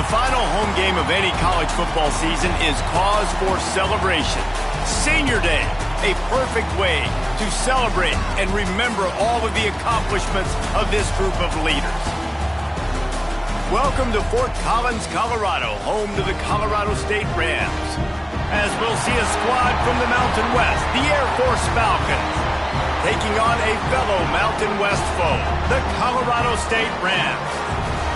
final home game of any college football season is cause for celebration. Senior Day, a perfect way to celebrate and remember all of the accomplishments of this group of leaders. Welcome to Fort Collins, Colorado, home to the Colorado State Rams. As we'll see a squad from the Mountain West, the Air Force Falcons, taking on a fellow Mountain West foe, the Colorado State Rams.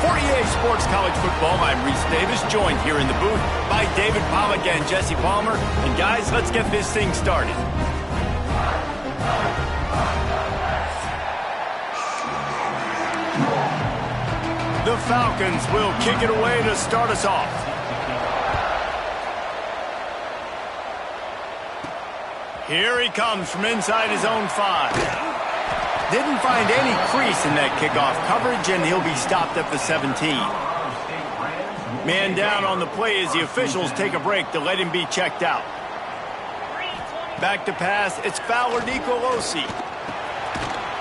For EA Sports College Football, I'm Reese Davis, joined here in the booth by David Pollack and Jesse Palmer. And guys, let's get this thing started. The Falcons will kick it away to start us off. Here he comes from inside his own 5. Didn't find any crease in that kickoff coverage, and he'll be stopped at the 17. Man down on the play as the officials take a break to let him be checked out. Back to pass, it's Fowler Nicolosi.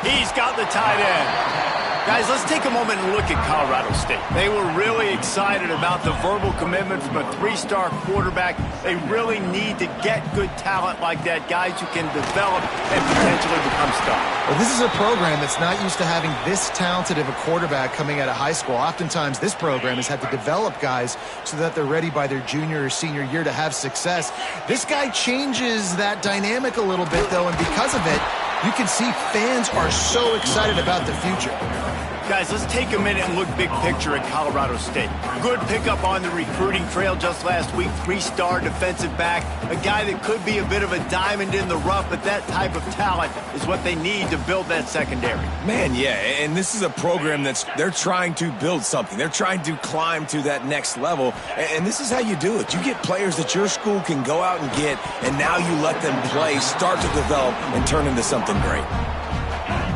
He's got the tight end. Guys, let's take a moment and look at Colorado State. They were really excited about the verbal commitment from a 3-star quarterback. They really need to get good talent like that, guys who can develop and potentially become stars. Well, this is a program that's not used to having this talented of a quarterback coming out of high school. Oftentimes, this program has had to develop guys so that they're ready by their junior or senior year to have success. This guy changes that dynamic a little bit, though, and because of it, you can see fans are so excited about the future. Guys, let's take a minute and look big picture at Colorado State. Good pickup on the recruiting trail just last week. 3-star defensive back. A guy that could be a bit of a diamond in the rough, but that type of talent is what they need to build that secondary. Man, yeah, and this is a program they're trying to build something. They're trying to climb to that next level, and this is how you do it. You get players that your school can go out and get, and now you let them play, start to develop, and turn into something great.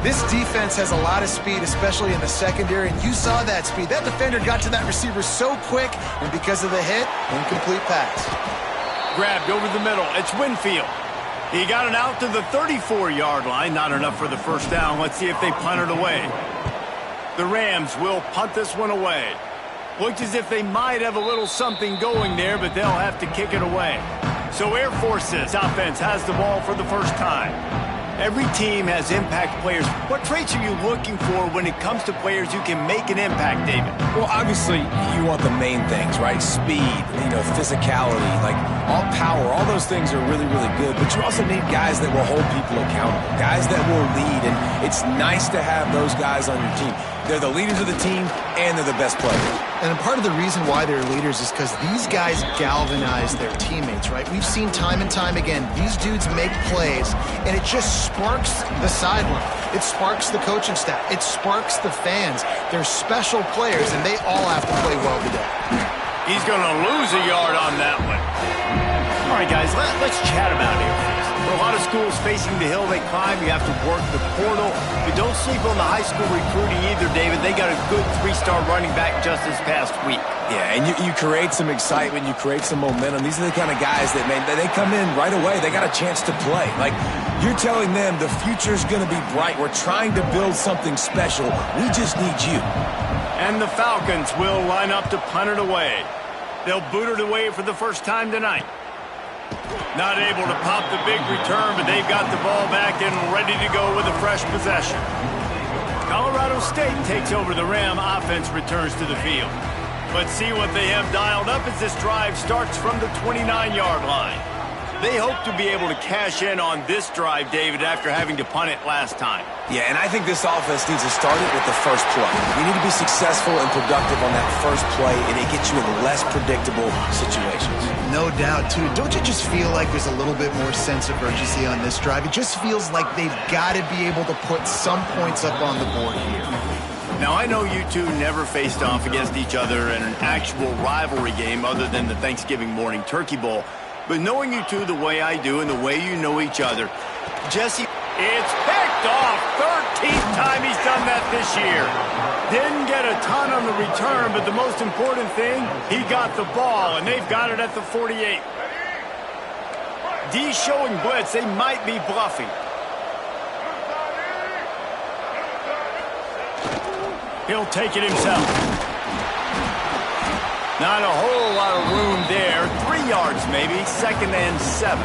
This defense has a lot of speed, especially in the secondary, and you saw that speed. That defender got to that receiver so quick, and because of the hit, incomplete pass. Grabbed over the middle. It's Winfield. He got it out to the 34-yard line. Not enough for the first down. Let's see if they punt it away. The Rams will punt this one away. Looked as if they might have a little something going there, but they'll have to kick it away. So Air Force's offense has the ball for the first time. Every team has impact players. What traits are you looking for when it comes to players who can make an impact, David? Well, obviously, you want the main things, right? Speed, physicality, like all power, all those things are really, really good. But you also need guys that will hold people accountable, guys that will lead. And it's nice to have those guys on your team. They're the leaders of the team, and they're the best players. And part of the reason why they're leaders is because these guys galvanize their teammates, right? We've seen time and time again, these dudes make plays, and it just sparks the sideline. It sparks the coaching staff. It sparks the fans. They're special players, and they all have to play well today. He's going to lose a yard on that one. All right, guys, let's chat about it. For a lot of schools facing the hill they climb, you have to work the portal. But don't sleep on the high school recruiting either, David. They got a good 3-star running back just this past week. Yeah, and you create some excitement, you create some momentum. These are the kind of guys that, man, they come in right away. They got a chance to play. Like, you're telling them the future's going to be bright. We're trying to build something special. We just need you. And the Falcons will line up to punt it away. They'll boot it away for the first time tonight. Not able to pop the big return, but they've got the ball back and ready to go with a fresh possession. Colorado State takes over. The Ram offense returns to the field. Let's see what they have dialed up as this drive starts from the 29-yard line. They hope to be able to cash in on this drive, David, after having to punt it last time. Yeah, and I think this offense needs to start it with the first play. You need to be successful and productive on that first play, and it gets you in less predictable situations. No doubt, too. Don't you just feel like there's a little bit more sense of urgency on this drive? It just feels like they've got to be able to put some points up on the board here. Now, I know you two never faced off against each other in an actual rivalry game other than the Thanksgiving morning Turkey Bowl. But knowing you two the way I do and the way you know each other, Jesse, it's picked off. 13th time he's done that this year. Didn't get a ton on the return, but the most important thing, he got the ball, and they've got it at the 48. D showing blitz. They might be bluffing. He'll take it himself. Not a whole lot of room there. 3 yards maybe, 2nd and 7.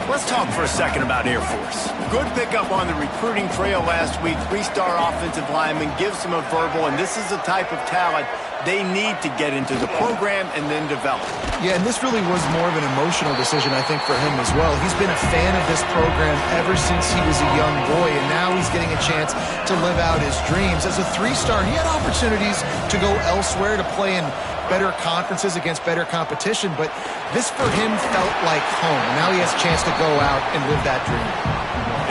Let's talk for a second about Air Force. Good pickup on the recruiting trail last week. 3-star offensive lineman gives them a verbal, and this is the type of talent they need to get into the program and then develop. Yeah, and this really was more of an emotional decision, I think, for him as well. He's been a fan of this program ever since he was a young boy, and now he's getting a chance to live out his dreams. As a 3-star, he had opportunities to go elsewhere, to play in better conferences against better competition, but this for him felt like home. Now he has a chance to go out and live that dream.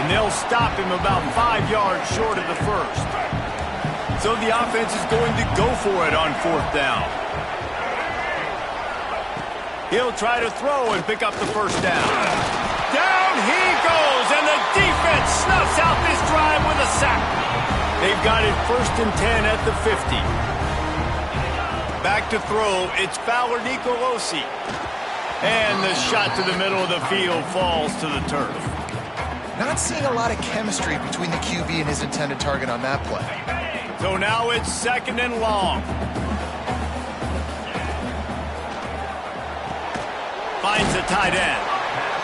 And they'll stop him about 5 yards short of the first. So the offense is going to go for it on 4th down. He'll try to throw and pick up the first down. Down he goes, and the defense snuffs out this drive with a sack. They've got it 1st and 10 at the 50. Back to throw, it's Fowler Nicolosi. And the shot to the middle of the field falls to the turf. Not seeing a lot of chemistry between the QB and his intended target on that play. So now it's 2nd and long. Finds a tight end.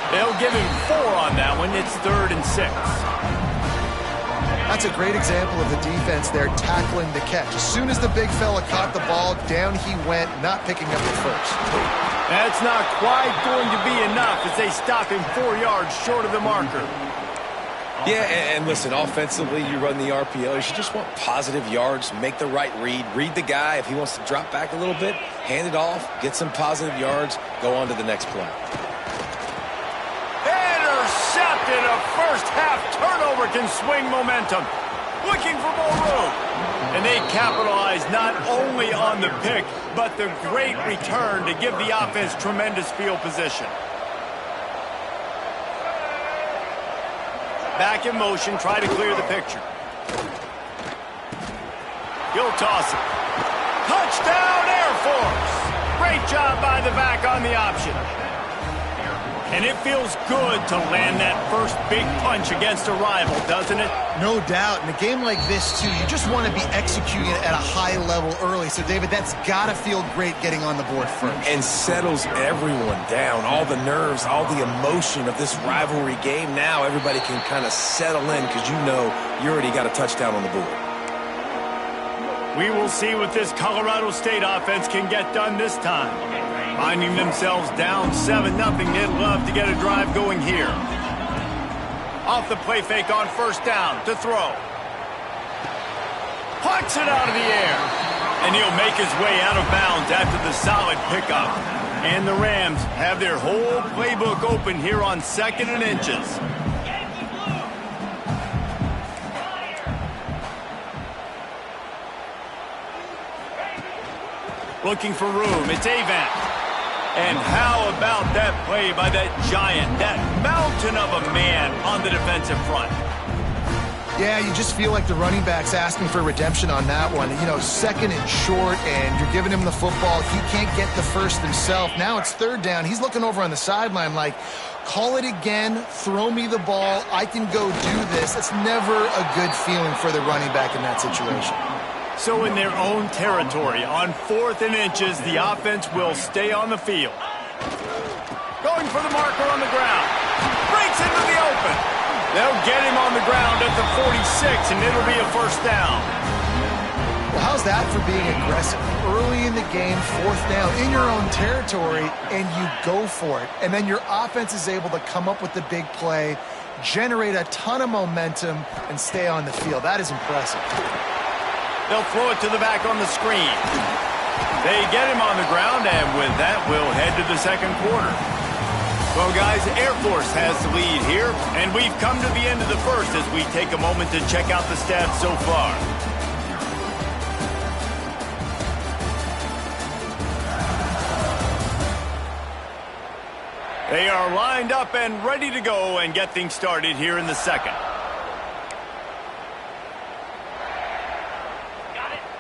They'll give him 4 on that one. It's 3rd and 6. That's a great example of the defense there tackling the catch. As soon as the big fella caught the ball, down he went, not picking up the first. That's not quite going to be enough as they stop him 4 yards short of the marker. Yeah, and listen, offensively, you run the RPOs. You just want positive yards, make the right read the guy. If he wants to drop back a little bit, hand it off, get some positive yards, go on to the next play. Intercepted. A first-half turnover can swing momentum. Looking for more room. And they capitalize not only on the pick, but the great return to give the offense tremendous field position. Back in motion, try to clear the picture. He'll toss it. Touchdown, Air Force! Great job by the back on the option. And it feels good to land that first big punch against a rival, doesn't it? No doubt. In a game like this, too, you just want to be executing it at a high level early. So, David, that's got to feel great getting on the board first. And settles everyone down. All the nerves, all the emotion of this rivalry game. Now everybody can kind of settle in because you know you already got a touchdown on the board. We will see what this Colorado State offense can get done this time. Finding themselves down 7-0, they'd love to get a drive going here. Off the play fake on 1st down to throw. Pucks it out of the air. And he'll make his way out of bounds after the solid pickup. And the Rams have their whole playbook open here on 2nd and inches. Looking for room. It's Avant. And how about that play by that giant, that mountain of a man on the defensive front? Yeah, you just feel like the running back's asking for redemption on that one. You know, 2nd and short, and you're giving him the football. He can't get the first himself. Now it's 3rd down. He's looking over on the sideline like, call it again, throw me the ball, I can go do this. It's never a good feeling for the running back in that situation. So in their own territory, on 4th and inches, the offense will stay on the field. Going for the marker on the ground. Breaks into the open. They'll get him on the ground at the 46, and it'll be a 1st down. Well, how's that for being aggressive? Early in the game, 4th down, in your own territory, and you go for it. And then your offense is able to come up with the big play, generate a ton of momentum, and stay on the field. That is impressive. They'll throw it to the back on the screen. They get him on the ground, and with that, we'll head to the 2nd quarter. Well, guys, Air Force has the lead here, and we've come to the end of the first as we take a moment to check out the stats so far. They are lined up and ready to go and get things started here in the 2nd.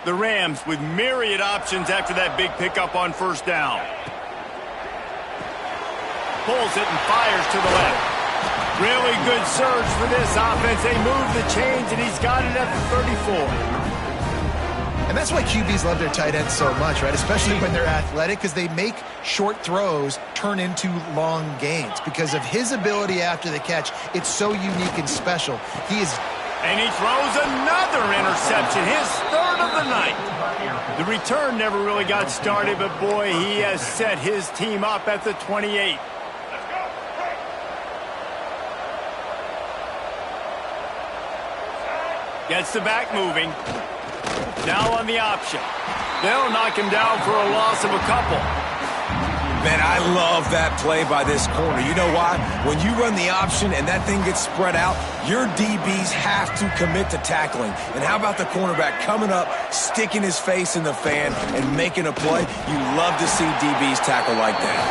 The Rams with myriad options after that big pickup on 1st down. Pulls it and fires to the left. Really good surge for this offense. They move the chains, and he's got it at the 34. And that's why QBs love their tight ends so much, right? Especially when they're athletic, because they make short throws turn into long gains. Because of his ability after the catch, it's so unique and special. And he throws another interception, his third of the night. The return never really got started, but boy, he has set his team up at the 28. Gets the back moving. Now on the option. They'll knock him down for a loss of a couple. Man, I love that play by this corner. You know why? When you run the option and that thing gets spread out, your DBs have to commit to tackling. And how about the cornerback coming up, sticking his face in the fan, and making a play? You love to see DBs tackle like that.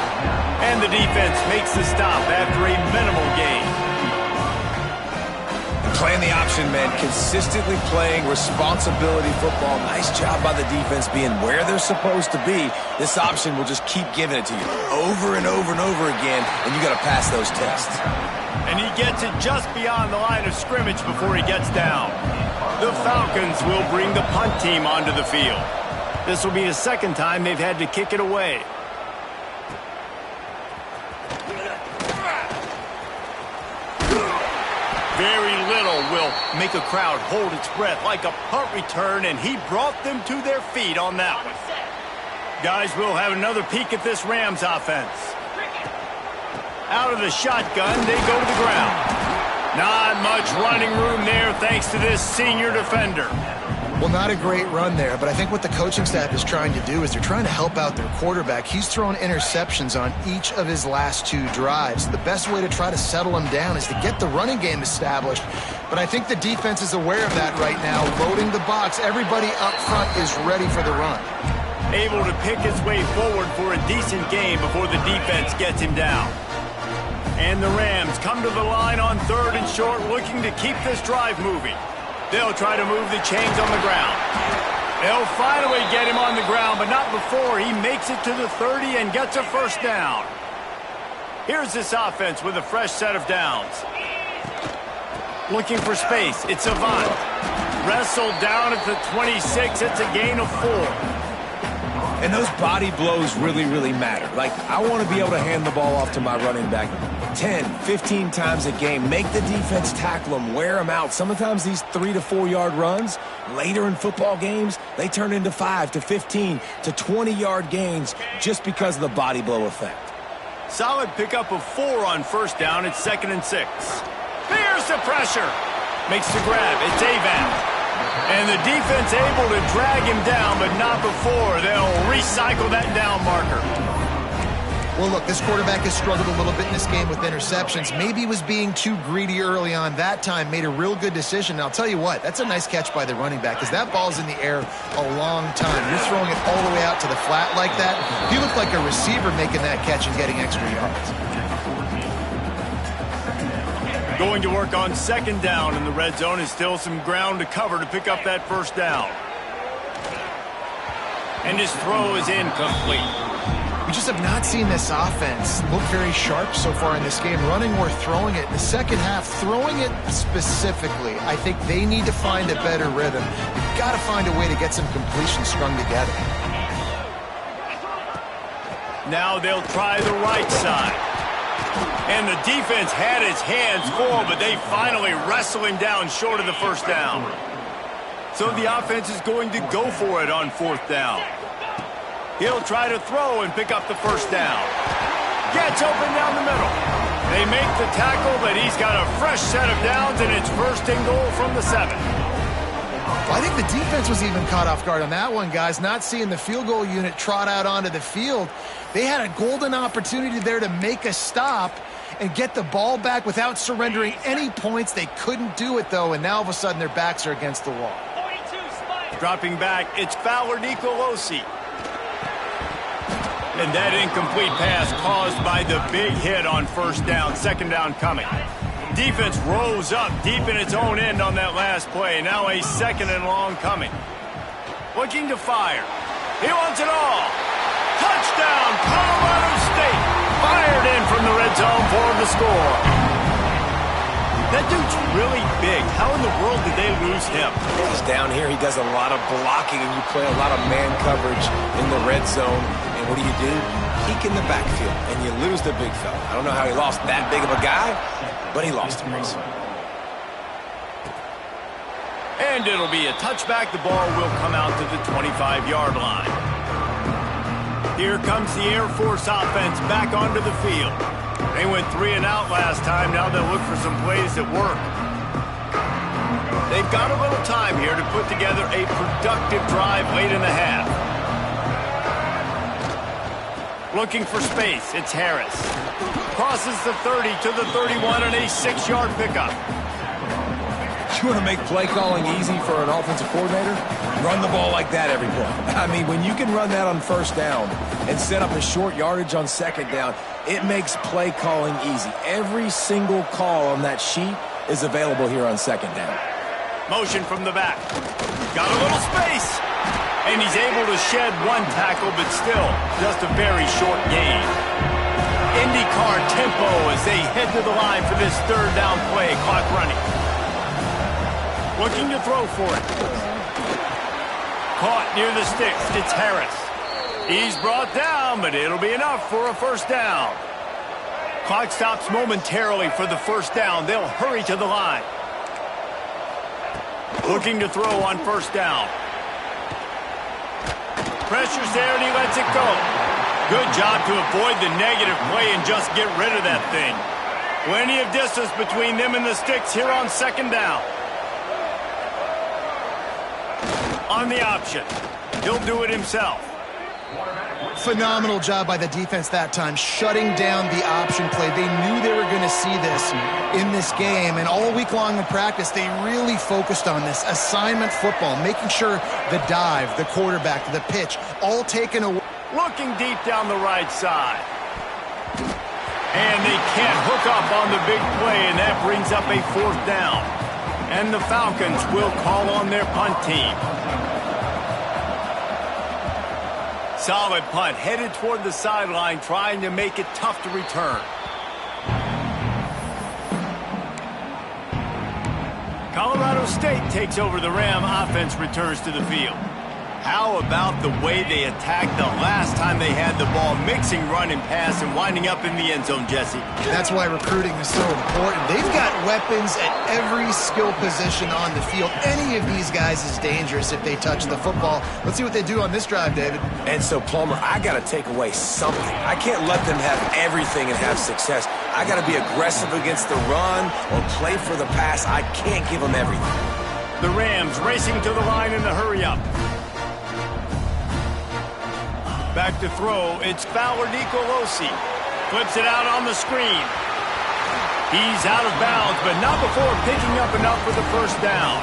And the defense makes the stop after a minimal gain. Playing the option, man, consistently playing responsibility football. Nice job by the defense being where they're supposed to be. This option will just keep giving it to you over and over and over again, and you got to pass those tests. And he gets it just beyond the line of scrimmage before he gets down. The Falcons will bring the punt team onto the field. This will be the second time they've had to kick it away. Very little will make a crowd hold its breath like a punt return, and he brought them to their feet on that one. Guys, we'll have another peek at this Rams offense. Out of the shotgun, they go to the ground. Not much running room there thanks to this senior defender. Well, not a great run there, but I think what the coaching staff is trying to do is they're trying to help out their quarterback. He's thrown interceptions on each of his last 2 drives. The best way to try to settle him down is to get the running game established. But I think the defense is aware of that right now, loading the box. Everybody up front is ready for the run. Able to pick his way forward for a decent game before the defense gets him down. And the Rams come to the line on 3rd and short, looking to keep this drive moving. They'll try to move the chains on the ground. They'll finally get him on the ground, but not before he makes it to the 30 and gets a first down. Here's this offense with a fresh set of downs. Looking for space. It's Avant. Wrestled down at the 26. It's a gain of 4. And those body blows really, really matter. Like, I want to be able to hand the ball off to my running back 10, 15 times a game. Make the defense tackle them, wear them out. Sometimes these 3 to 4 yard runs, later in football games, they turn into 5 to 15 to 20 yard gains just because of the body blow effect. Solid pickup of 4 on first down. It's 2nd and 6. There's the pressure. Makes the grab. It's Avant. And the defense able to drag him down, but not before they'll recycle that down marker. Well, look, this quarterback has struggled a little bit in this game with interceptions. Maybe he was being too greedy early on. That time made a real good decision. And I'll tell you what, that's a nice catch by the running back because that ball's in the air a long time. You're throwing it all the way out to the flat like that. He looked like a receiver making that catch and getting extra yards. Going to work on 2nd down in the red zone is still some ground to cover to pick up that first down. And his throw is incomplete. We just have not seen this offense look very sharp so far in this game, running or throwing it. In the second half, throwing it specifically, I think they need to find a better rhythm. You've got to find a way to get some completions strung together. Now they'll try the right side. And the defense had his hands full, but they finally wrestle him down short of the first down. So the offense is going to go for it on 4th down. He'll try to throw and pick up the first down. Gets open down the middle. They make the tackle, but he's got a fresh set of downs, and it's 1st and goal from the 7. Well, I think the defense was even caught off guard on that one, guys. Not seeing the field goal unit trot out onto the field. They had a golden opportunity there to make a stop and get the ball back without surrendering any points. They couldn't do it, though, and now all of a sudden their backs are against the wall. Dropping back, it's Fowler Nicolosi. And that incomplete pass caused by the big hit on first down, 2nd down coming. Defense rose up deep in its own end on that last play. Now a 2nd and long coming. Looking to fire. He wants it all. Touchdown, Colorado State. Fired in from the red zone for the score. That dude's really big. How in the world did they lose him? He's down here. He does a lot of blocking, and you play a lot of man coverage in the red zone. And what do? Peek in the backfield, and you lose the big fella. I don't know how he lost that big of a guy, but he lost him. And it'll be a touchback. The ball will come out to the 25-yard line. Here comes the Air Force offense back onto the field. They went 3 and out last time. Now they'll look for some plays that work. They've got a little time here to put together a productive drive late in the half. Looking for space. It's Harris. Crosses the 30 to the 31 and a 6-yard pickup. You want to make play calling easy for an offensive coordinator? Run the ball like that every play. I mean, when you can run that on first down and set up a short yardage on second down, it makes play calling easy. Every single call on that sheet is available here on second down. Motion from the back. Got a little space. And he's able to shed one tackle, but still just a very short gain. IndyCar tempo as they head to the line for this third down play. Clock running. Looking to throw for it. Caught near the sticks. It's Harris. He's brought down, but it'll be enough for a first down. Clock stops momentarily for the first down. They'll hurry to the line. Looking to throw on first down. Pressure's there, and he lets it go. Good job to avoid the negative play and just get rid of that thing. Plenty of distance between them and the sticks here on second down. On the option. He'll do it himself. Phenomenal job by the defense that time, shutting down the option play. They knew they were going to see this in this game, and all week long in practice, they really focused on this assignment football, making sure the dive, the quarterback, the pitch, all taken away. Looking deep down the right side. And they can't hook up on the big play, and that brings up a fourth down. And the Falcons will call on their punt team. Solid punt, headed toward the sideline, trying to make it tough to return. Colorado State takes over the Ram offense, returns to the field. How about the way they attacked the last time they had the ball, mixing run and pass and winding up in the end zone, Jesse? That's why recruiting is so important. They've got weapons at every skill position on the field. Any of these guys is dangerous if they touch the football. Let's see what they do on this drive, David. And so, Palmer, I got to take away something. I can't let them have everything and have success. I got to be aggressive against the run or play for the pass. I can't give them everything. The Rams racing to the line in the hurry-up. Back to throw, it's Fowler Nicolosi. Flips it out on the screen. He's out of bounds, but not before picking up enough for the first down.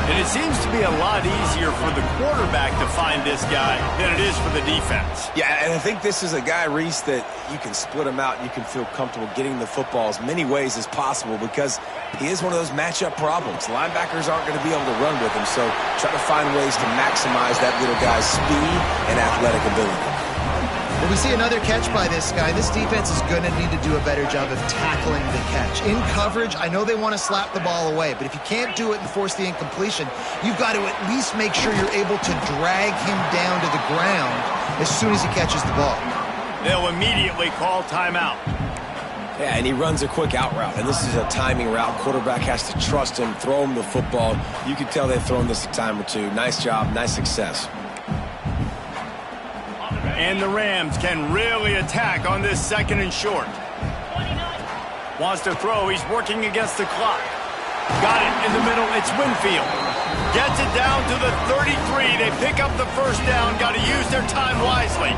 And it seems to be a lot easier for the quarterback to find this guy than it is for the defense. Yeah, and I think this is a guy, Reese, that you can split him out and you can feel comfortable getting the football as many ways as possible because he is one of those matchup problems. Linebackers aren't going to be able to run with him, so try to find ways to maximize that little guy's speed and athletic ability. Well, we see another catch by this guy. This defense is going to need to do a better job of tackling the catch. In coverage, I know they want to slap the ball away, but if you can't do it and force the incompletion, you've got to at least make sure you're able to drag him down to the ground as soon as he catches the ball. They'll immediately call timeout. Yeah, and he runs a quick out route, and this is a timing route. Quarterback has to trust him, throw him the football. You can tell they've thrown this a time or two. Nice job, nice success. And the Rams can really attack on this second and short. Wants to throw. He's working against the clock. Got it in the middle. It's Winfield. Gets it down to the 33. They pick up the first down. Got to use their time wisely.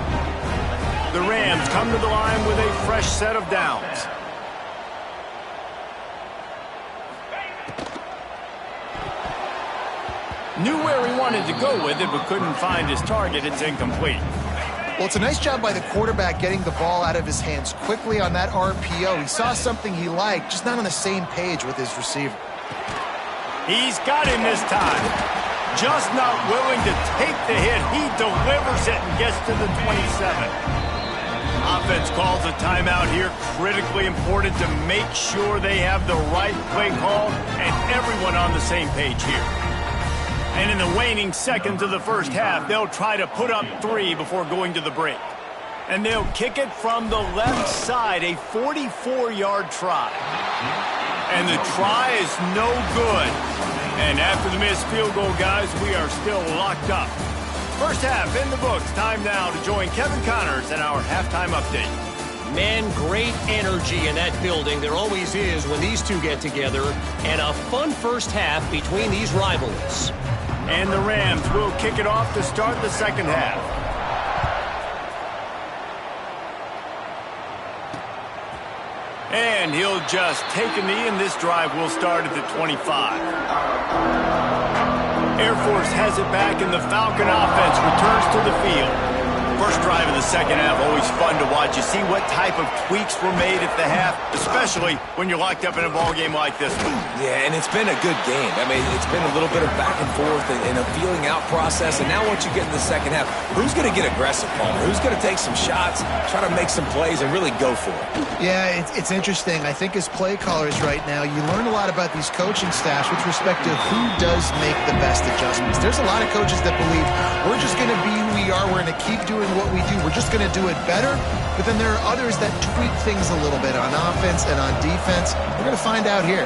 The Rams come to the line with a fresh set of downs. Knew where he wanted to go with it, but couldn't find his target. It's incomplete. Well, it's a nice job by the quarterback getting the ball out of his hands quickly on that RPO. He saw something he liked, just not on the same page with his receiver. He's got him this time. Just not willing to take the hit. He delivers it and gets to the 27. offense calls a timeout here. Critically important to make sure they have the right play call and everyone on the same page here. And in the waning seconds of the first half, they'll try to put up 3 before going to the break. And they'll kick it from the left side, a 44-yard try. And the try is no good. And after the missed field goal, guys, we are still locked up. First half in the books. Time now to join Kevin Connors in our halftime update. Man, great energy in that building. There always is when these two get together. And a fun first half between these rivals. And the Rams will kick it off to start the second half. And he'll just take a knee, and this drive will start at the 25. Air Force has it back, and the Falcon offense returns to the field. First drive of the second half, always fun to watch. You see what type of tweaks were made at the half, especially when you're locked up in a ball game like this one. Yeah, and it's been a good game. I mean, it's been a little bit of back and forth and a feeling out process. And now once you get in the second half, who's going to get aggressive, Palmer? Who's going to take some shots, try to make some plays, and really go for it? Yeah, it's interesting. I think as play callers right now, you learn a lot about these coaching staffs with respect to who does make the best adjustments. There's a lot of coaches that believe we're just going to be who we are. We're going to keep doing what we do. We're just going to do it better. But then there are others that tweak things a little bit on offense and on defense. We're going to find out here.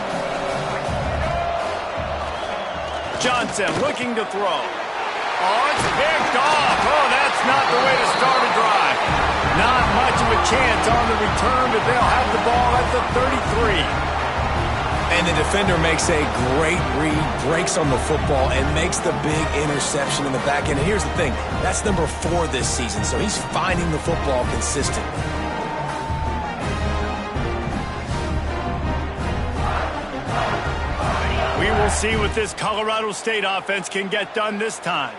Johnson looking to throw. Oh, it's picked off. Oh, that's not the way to start a drive. Not much of a chance on the return, but they'll have the ball at the 33. And the defender makes a great read, breaks on the football, and makes the big interception in the back end. And here's the thing, that's number 4 this season, so he's finding the football consistently. We will see what this Colorado State offense can get done this time.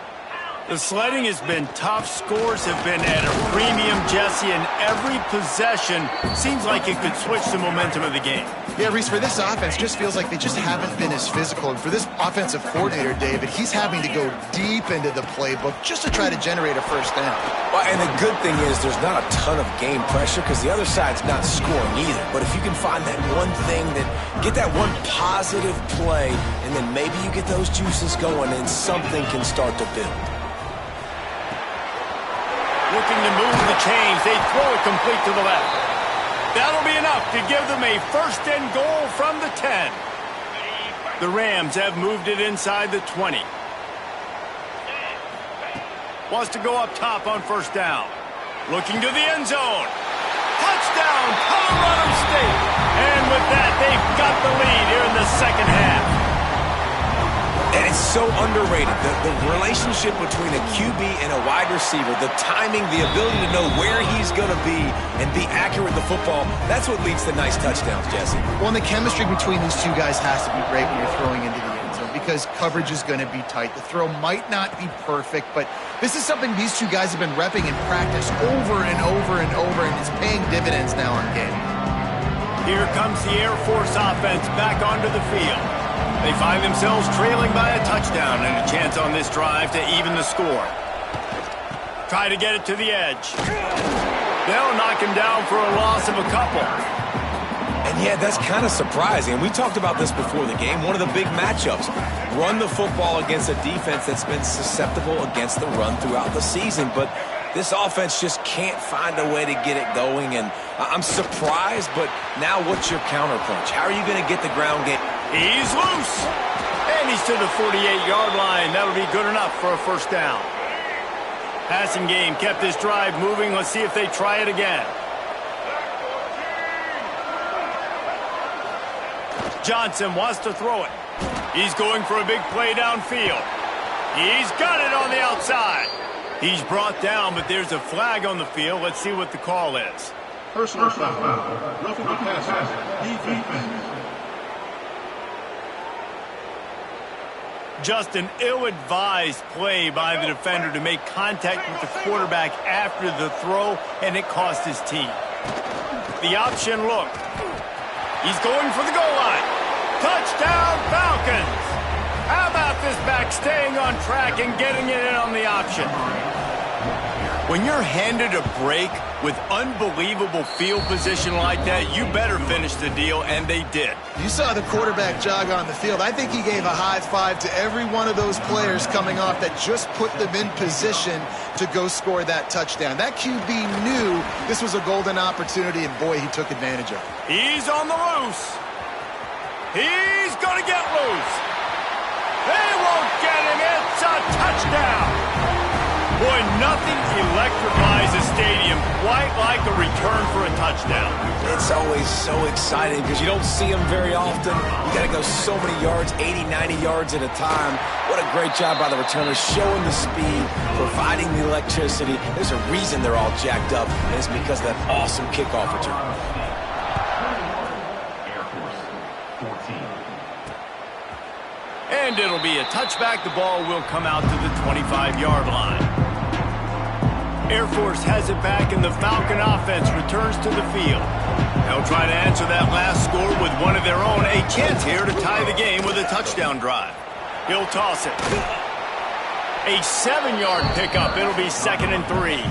The sledding has been tough. Scores have been at a premium, Jesse, and every possession seems like it could switch the momentum of the game. Yeah, Reese, for this offense, just feels like they just haven't been as physical. And for this offensive coordinator, David, he's having to go deep into the playbook just to try to generate a first down. Well, and the good thing is there's not a ton of game pressure because the other side's not scoring either. But if you can find that one thing, get that one positive play, and then maybe you get those juices going and something can start to build. Looking to move the chains. They throw it complete to the left. That'll be enough to give them a first and goal from the 10. The Rams have moved it inside the 20. Wants to go up top on first down. Looking to the end zone. Touchdown, Colorado State. And with that, they've got the lead here in the second half. And it's so underrated. The relationship between a QB and a wide receiver, the timing, the ability to know where he's going to be and be accurate with the football, that's what leads to nice touchdowns, Jesse. Well, and the chemistry between these two guys has to be great when you're throwing into the end zone because coverage is going to be tight. The throw might not be perfect, but this is something these two guys have been repping in practice over and over and over, and it's paying dividends now in game. Here comes the Air Force offense back onto the field. They find themselves trailing by a touchdown and a chance on this drive to even the score. Try to get it to the edge. They'll knock him down for a loss of a couple. And yeah, that's kind of surprising. We talked about this before the game. One of the big matchups. Run the football against a defense that's been susceptible against the run throughout the season. But this offense just can't find a way to get it going. And I'm surprised, but now what's your counterpunch? How are you going to get the ground game? He's loose. And he's to the 48-yard line. That'll be good enough for a first down. Passing game kept this drive moving. Let's see if they try it again. Johnson wants to throw it. He's going for a big play downfield. He's got it on the outside. He's brought down, but there's a flag on the field. Let's see what the call is. Personal foul. Roughing the passer. Defense. Just an ill-advised play by the defender to make contact with the quarterback after the throw, and it cost his team. The option look. He's going for the goal line. Touchdown, Falcons! How about this back staying on track and getting it in on the option? When you're handed a break with unbelievable field position like that, you better finish the deal, and they did. You saw the quarterback jog on the field. I think he gave a high five to every one of those players coming off that just put them in position to go score that touchdown. That QB knew this was a golden opportunity, and boy, he took advantage of it. He's on the loose. He's going to get loose. They won't get him. It's a touchdown. Boy, nothing electrifies a stadium quite like a return for a touchdown. It's always so exciting because you don't see them very often. You got to go so many yards, 80, 90 yards at a time. What a great job by the returners, showing the speed, providing the electricity. There's a reason they're all jacked up, and it's because of that awesome kickoff return. Air Force 14. And it'll be a touchback. The ball will come out to the 25-yard line. Air Force has it back, and the Falcon offense returns to the field. They'll try to answer that last score with one of their own. A chance here to tie the game with a touchdown drive. He'll toss it. A 7-yard pickup. It'll be 2nd and 3.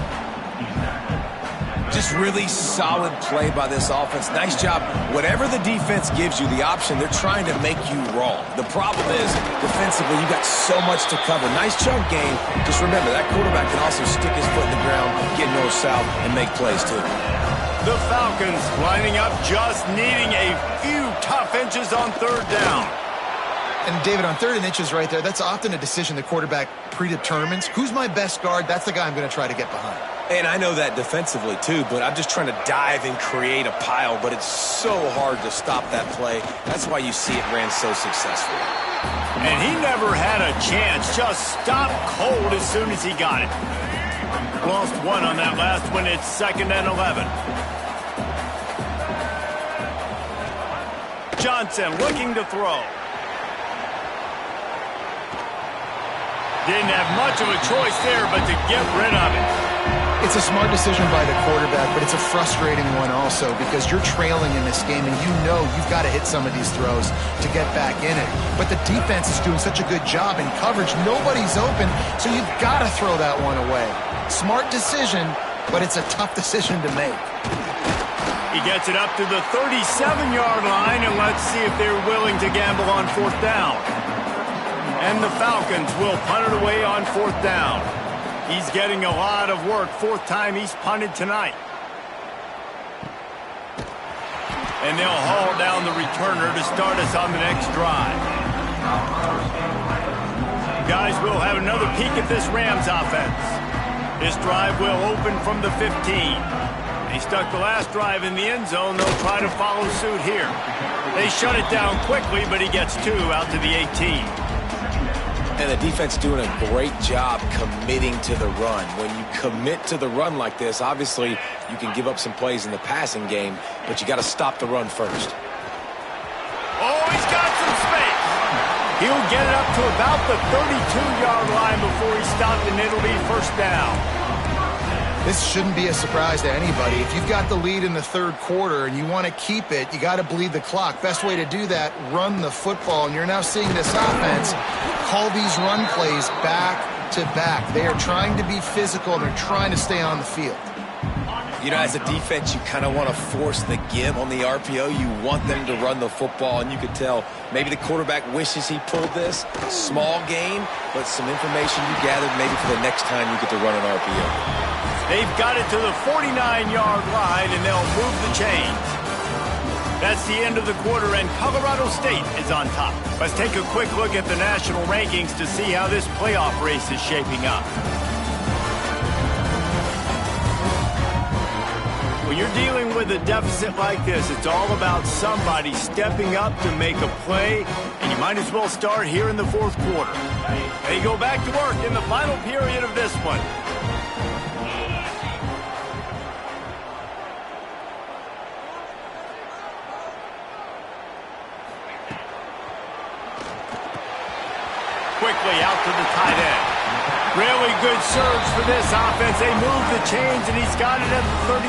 Just really solid play by this offense. Nice job. Whatever the defense gives you, the option, they're trying to make you wrong. The problem is, defensively, you got so much to cover. Nice chunk game. Just remember, that quarterback can also stick his foot in the ground, get north-south, and make plays, too. The Falcons lining up, just needing a few tough inches on 3rd down. And, David, on 3rd and inches right there, that's often a decision the quarterback predetermines. Who's my best guard? That's the guy I'm going to try to get behind. And I know that defensively, too, but I'm just trying to dive and create a pile, but it's so hard to stop that play. That's why you see it ran so successfully. And he never had a chance. Just stopped cold as soon as he got it. Lost one on that last one. It's 2nd and 11. Johnson looking to throw. Didn't have much of a choice there, but to get rid of it. It's a smart decision by the quarterback, but it's a frustrating one also because you're trailing in this game and you know you've got to hit some of these throws to get back in it. But the defense is doing such a good job in coverage. Nobody's open, so you've got to throw that one away. Smart decision, but it's a tough decision to make. He gets it up to the 37-yard line, and let's see if they're willing to gamble on 4th down. And the Falcons will punt it away on 4th down. He's getting a lot of work. 4th time he's punted tonight. And they'll haul down the returner to start us on the next drive. Guys, we'll have another peek at this Rams offense. This drive will open from the 15. They stuck the last drive in the end zone. They'll try to follow suit here. They shut it down quickly, but he gets 2 out to the 18. And the defense doing a great job committing to the run. When you commit to the run like this, obviously you can give up some plays in the passing game, but you got to stop the run first. Oh, he's got some space. He'll get it up to about the 32-yard line before he stopped, and it'll be 1st down. This shouldn't be a surprise to anybody. If you've got the lead in the 3rd quarter and you want to keep it, you got to bleed the clock. Best way to do that, run the football. And you're now seeing this offense call these run plays back to back. They are trying to be physical, and they're trying to stay on the field. You know, as a defense, you kind of want to force the give on the RPO. You want them to run the football, and you could tell maybe the quarterback wishes he pulled this. Small gain, but some information you gathered maybe for the next time you get to run an RPO. They've got it to the 49-yard line, and they'll move the chains. That's the end of the quarter, and Colorado State is on top. Let's take a quick look at the national rankings to see how this playoff race is shaping up. When you're dealing with a deficit like this, it's all about somebody stepping up to make a play, and you might as well start here in the 4th quarter. They go back to work in the final period of this one. Quickly out to the tight end. Really good surge for this offense. They move the chains, and he's got it at the 34.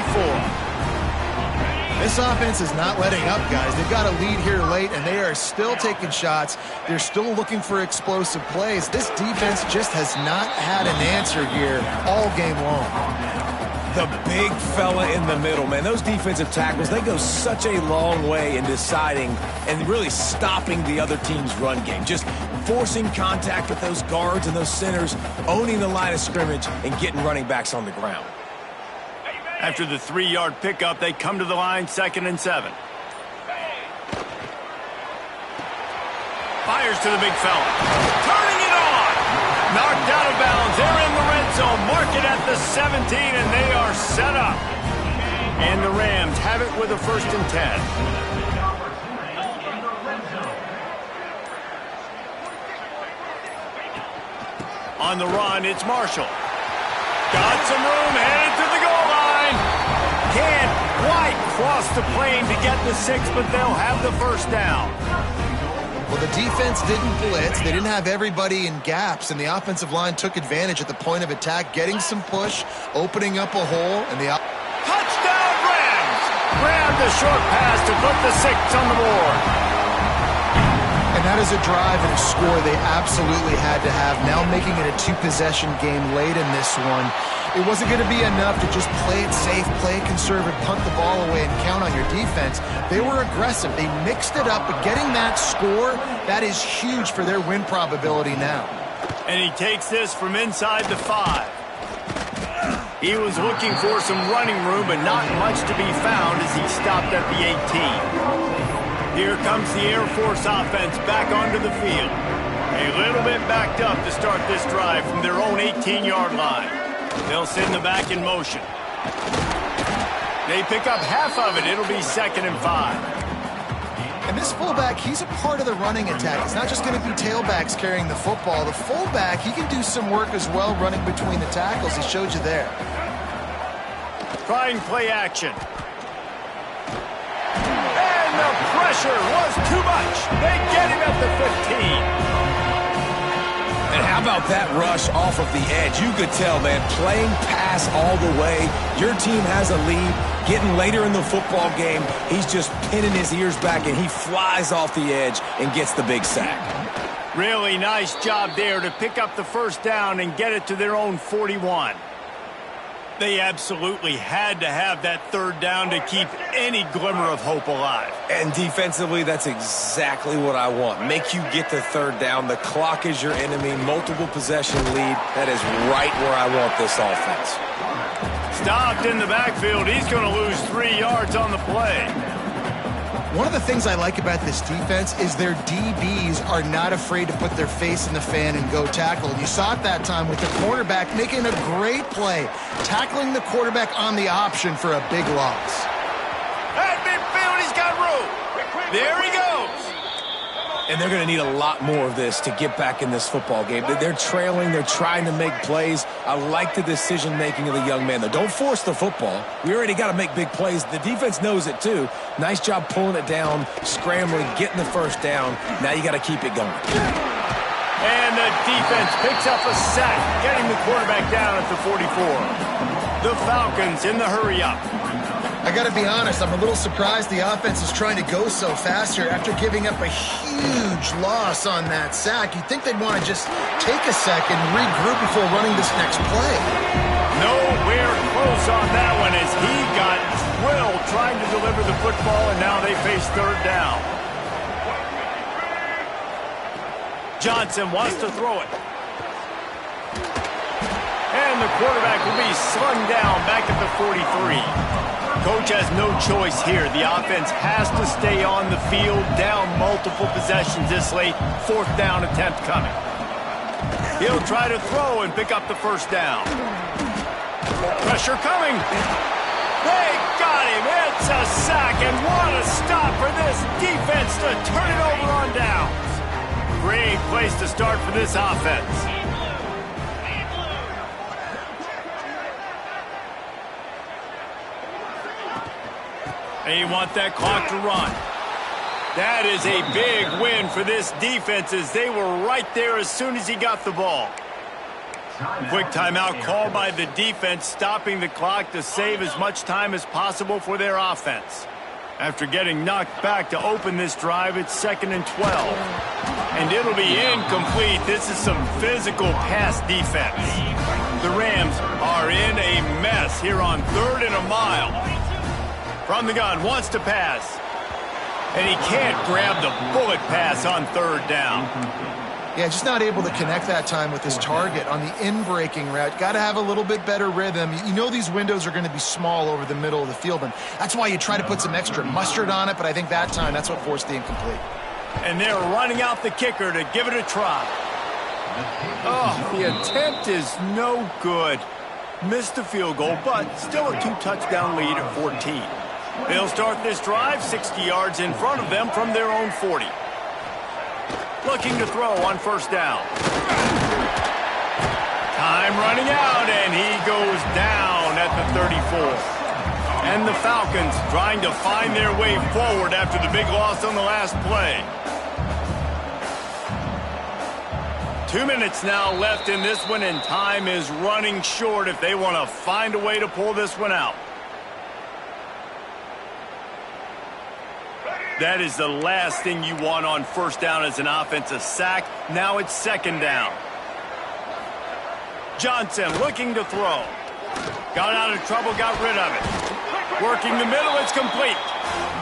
This offense is not letting up, guys. They've got a lead here late, and they are still taking shots. They're still looking for explosive plays. This defense just has not had an answer here all game long. The big fella in the middle, man. Those defensive tackles, they go such a long way in deciding and really stopping the other team's run game. Just forcing contact with those guards and those centers, owning the line of scrimmage, and getting running backs on the ground. After the 3-yard pickup, they come to the line, 2nd and 7. Fires to the big fella. Turning it on. Knocked out of bounds. They're in the red zone. Mark it at the 17, and they are set up. And the Rams have it with a 1st and 10. On the run, it's Marshall. Got some room, headed to the goal line. Can't quite cross the plane to get the 6, but they'll have the 1st down. Well, the defense didn't blitz. They didn't have everybody in gaps, and the offensive line took advantage at the point of attack, getting some push, opening up a hole, and the touchdown Rams! Grabbed the short pass to put the 6 on the board. And that is a drive and a score they absolutely had to have. Now making it a 2-possession game late in this one. It wasn't going to be enough to just play it safe, play it conservative, punt the ball away, and count on your defense. They were aggressive. They mixed it up, but getting that score, that is huge for their win probability now. And he takes this from inside the 5. He was looking for some running room, but not much to be found as he stopped at the 18. Here comes the Air Force offense back onto the field. A little bit backed up to start this drive from their own 18-yard line. They'll send the back in motion. They pick up half of it. It'll be 2nd and 5. And this fullback, he's a part of the running attack. It's not just going to be tailbacks carrying the football. The fullback, he can do some work as well running between the tackles. He showed you there. Trying play action. And the pressure was too much. They get him at the 15. And how about that rush off of the edge? You could tell, man, playing pass all the way. Your team has a lead. Getting later in the football game, he's just pinning his ears back, and he flies off the edge and gets the big sack. Really nice job there to pick up the 1st down and get it to their own 41. They absolutely had to have that 3rd down to keep any glimmer of hope alive. And defensively, that's exactly what I want. Make you get the 3rd down. The clock is your enemy. Multiple possession lead. That is right where I want this offense. Stopped in the backfield. He's going to lose 3 yards on the play. One of the things I like about this defense is their DBs are not afraid to put their face in the fan and go tackle. And you saw it that time with the quarterback making a great play, tackling the quarterback on the option for a big loss. At midfield, he's got room. There he goes. And they're going to need a lot more of this to get back in this football game. They're trailing. They're trying to make plays. I like the decision-making of the young man, though. Don't force the football. We already got to make big plays. The defense knows it, too. Nice job pulling it down, scrambling, getting the 1st down. Now you got to keep it going. And the defense picks up a sack, getting the quarterback down at the 44. The Falcons in the hurry-up. I got to be honest, I'm a little surprised the offense is trying to go so fast here after giving up a huge loss on that sack. You'd think they'd want to just take a second, regroup before running this next play. Nowhere close on that one as he got drilled trying to deliver the football, and now they face 3rd down. Johnson wants to throw it. And the quarterback will be slung down back at the 43. Coach has no choice here. The offense has to stay on the field, down multiple possessions this late. 4th down attempt coming. He'll try to throw and pick up the 1st down. Pressure coming. They got him. It's a sack, and what a stop for this defense to turn it over on downs. Great place to start for this offense. They want that clock to run. That is a big win for this defense as they were right there as soon as he got the ball. Quick timeout called by the defense, stopping the clock to save as much time as possible for their offense. After getting knocked back to open this drive, it's 2nd and 12. And it'll be incomplete. This is some physical pass defense. The Rams are in a mess here on 3rd and a mile. From the gun, wants to pass. And he can't grab the bullet pass on 3rd down. Yeah, just not able to connect that time with his target on the in-breaking route. Got to have a little bit better rhythm. You know these windows are going to be small over the middle of the field, and that's why you try to put some extra mustard on it, but I think that time that's what forced the incomplete. And they're running out the kicker to give it a try. Oh, the attempt is no good. Missed the field goal, but still a 2-touchdown lead at 14. They'll start this drive 60 yards in front of them from their own 40. Looking to throw on 1st down. Time running out, and he goes down at the 34. And the Falcons trying to find their way forward after the big loss on the last play. 2 minutes now left in this one, and time is running short if they want to find a way to pull this one out. That is the last thing you want on 1st down as an offense, a sack. Now it's 2nd down. Johnson looking to throw. Got out of trouble, got rid of it. Working the middle, it's complete.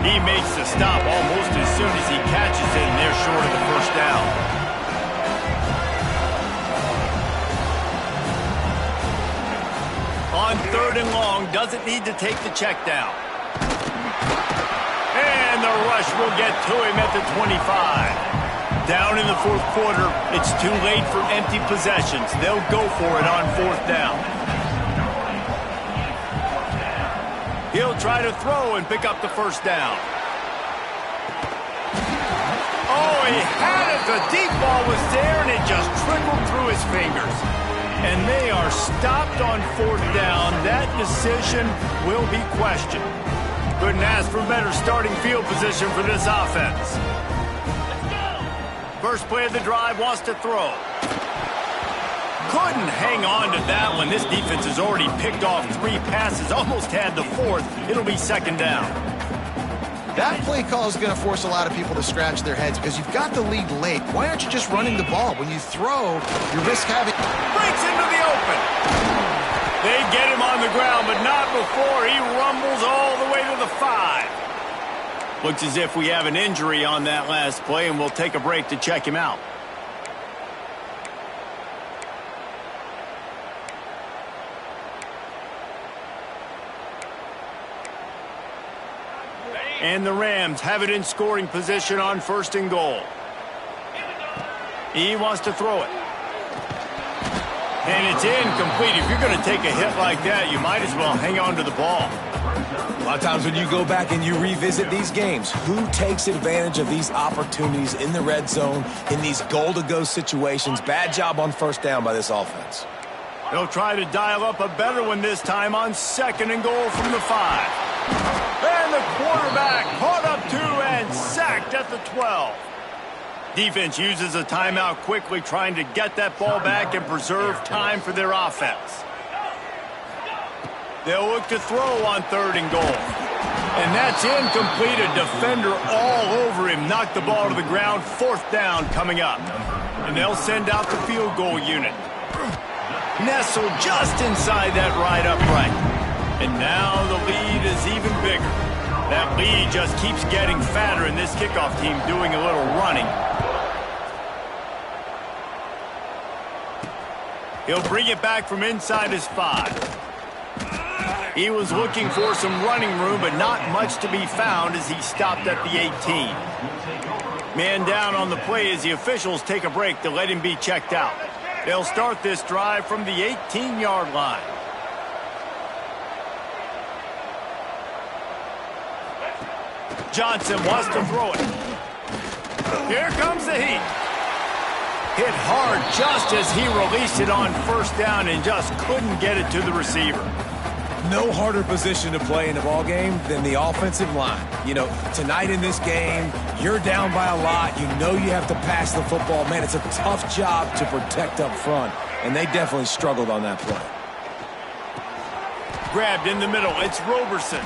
He makes the stop almost as soon as he catches it, and they're short of the 1st down. On 3rd and long, doesn't need to take the check down. And the rush will get to him at the 25. Down in the 4th quarter, it's too late for empty possessions. They'll go for it on 4th down. He'll try to throw and pick up the 1st down. Oh, he had it. The deep ball was there, and it just trickled through his fingers. And they are stopped on 4th down. That decision will be questioned. Couldn't ask for better starting field position for this offense. First play of the drive, wants to throw. Couldn't hang on to that one. This defense has already picked off 3 passes, almost had the 4th. It'll be 2nd down. That play call is going to force a lot of people to scratch their heads because you've got the lead late. Why aren't you just running the ball? When you throw, you risk having... Breaks into the open. They get him on the ground, but not before he rumbles all the way to the 5. Looks as if we have an injury on that last play, and we'll take a break to check him out. And the Rams have it in scoring position on 1st and goal. He wants to throw it. And it's incomplete. If you're going to take a hit like that, you might as well hang on to the ball. A lot of times when you go back and you revisit these games, who takes advantage of these opportunities in the red zone, in these goal-to-go situations? Bad job on 1st down by this offense. They'll try to dial up a better one this time on 2nd and goal from the 5. And the quarterback caught up 2 and sacked at the 12. Defense uses a timeout quickly, trying to get that ball back and preserve time for their offense. They'll look to throw on 3rd and goal. And that's incomplete. A defender all over him. Knocked the ball to the ground. 4th down coming up. And they'll send out the field goal unit. Nestled just inside that right upright. And now the lead is even bigger. That lead just keeps getting fatter, and this kickoff team doing a little running. He'll bring it back from inside his 5. He was looking for some running room, but not much to be found as he stopped at the 18. Man down on the play as the officials take a break to let him be checked out. They'll start this drive from the 18-yard line. Johnson wants to throw it. Here comes the heat. Hit hard just as he released it on 1st down and just couldn't get it to the receiver. No harder position to play in a ball game than the offensive line. You know, tonight in this game, you're down by a lot. You know you have to pass the football. Man, it's a tough job to protect up front, and they definitely struggled on that play. Grabbed in the middle. It's Roberson.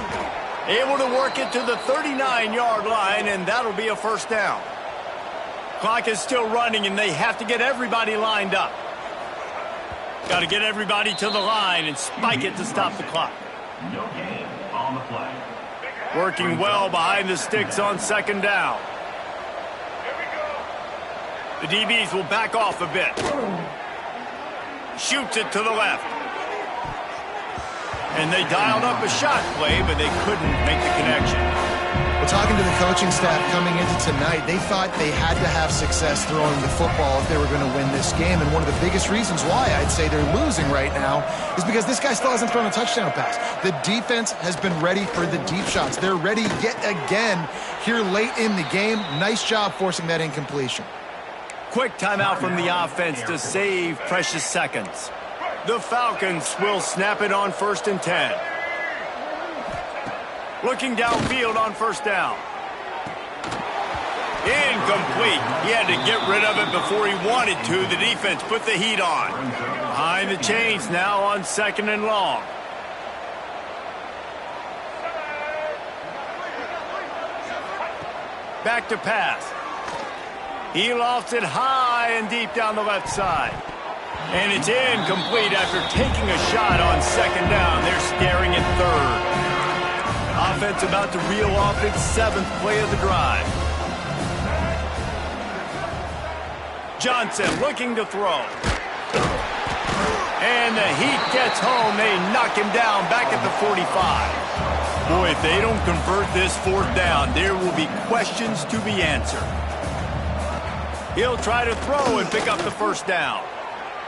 Able to work it to the 39-yard line, and that'll be a first down. Clock is still running, and they have to get everybody lined up. Got to get everybody to the line and spike it to stop the clock. No gain on the play. Working well behind the sticks on second down. The DBs will back off a bit. Shoots it to the left. And they dialed up a shot play, but they couldn't make the connection. Well, talking to the coaching staff coming into tonight, they thought they had to have success throwing the football if they were going to win this game. And one of the biggest reasons why I'd say they're losing right now is because this guy still hasn't thrown a touchdown pass. The defense has been ready for the deep shots. They're ready yet again here late in the game. Nice job forcing that incompletion. Quick timeout from the offense to save precious seconds. The Falcons will snap it on 1st and 10. Looking downfield on first down. Incomplete. He had to get rid of it before he wanted to. The defense put the heat on. Behind the chains now on 2nd and long. Back to pass. He lofts it high and deep down the left side. And it's incomplete after taking a shot on 2nd down. They're staring at 3rd. Offense about to reel off its 7th play of the drive. Johnson looking to throw. And the heat gets home. They knock him down back at the 45. Boy, if they don't convert this 4th down, there will be questions to be answered. He'll try to throw and pick up the 1st down.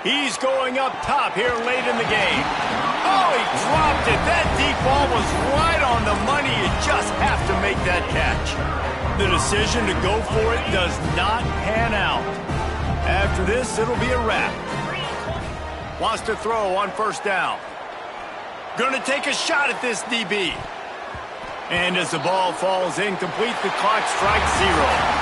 He's going up top here late in the game. Oh, he dropped it. That deep ball was right on the money. You just have to make that catch. The decision to go for it does not pan out. After this, it'll be a wrap. Wants to throw on 1st down. Going to take a shot at this DB. And as the ball falls incomplete, the clock strikes 0.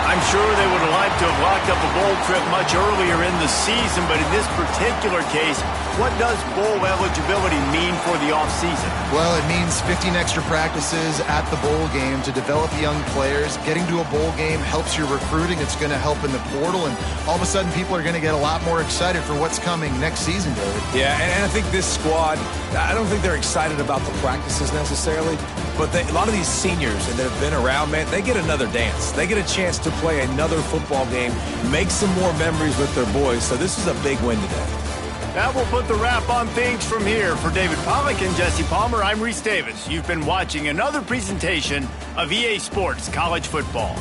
I'm sure they would have liked to have locked up a bowl trip much earlier in the season, but in this particular case, what does bowl eligibility mean for the offseason? Well, it means 15 extra practices at the bowl game to develop young players. Getting to a bowl game helps your recruiting. It's going to help in the portal, and all of a sudden people are going to get a lot more excited for what's coming next season, David. Yeah, and I think this squad, I don't think they're excited about the practices necessarily, but a lot of these seniors that have been around, man, they get another dance. They get a chance to play another football game, make some more memories with their boys, so this is a big win today. That will put the wrap on things from here. For David Pollack and Jesse Palmer, I'm Reese Davis. You've been watching another presentation of EA Sports College Football.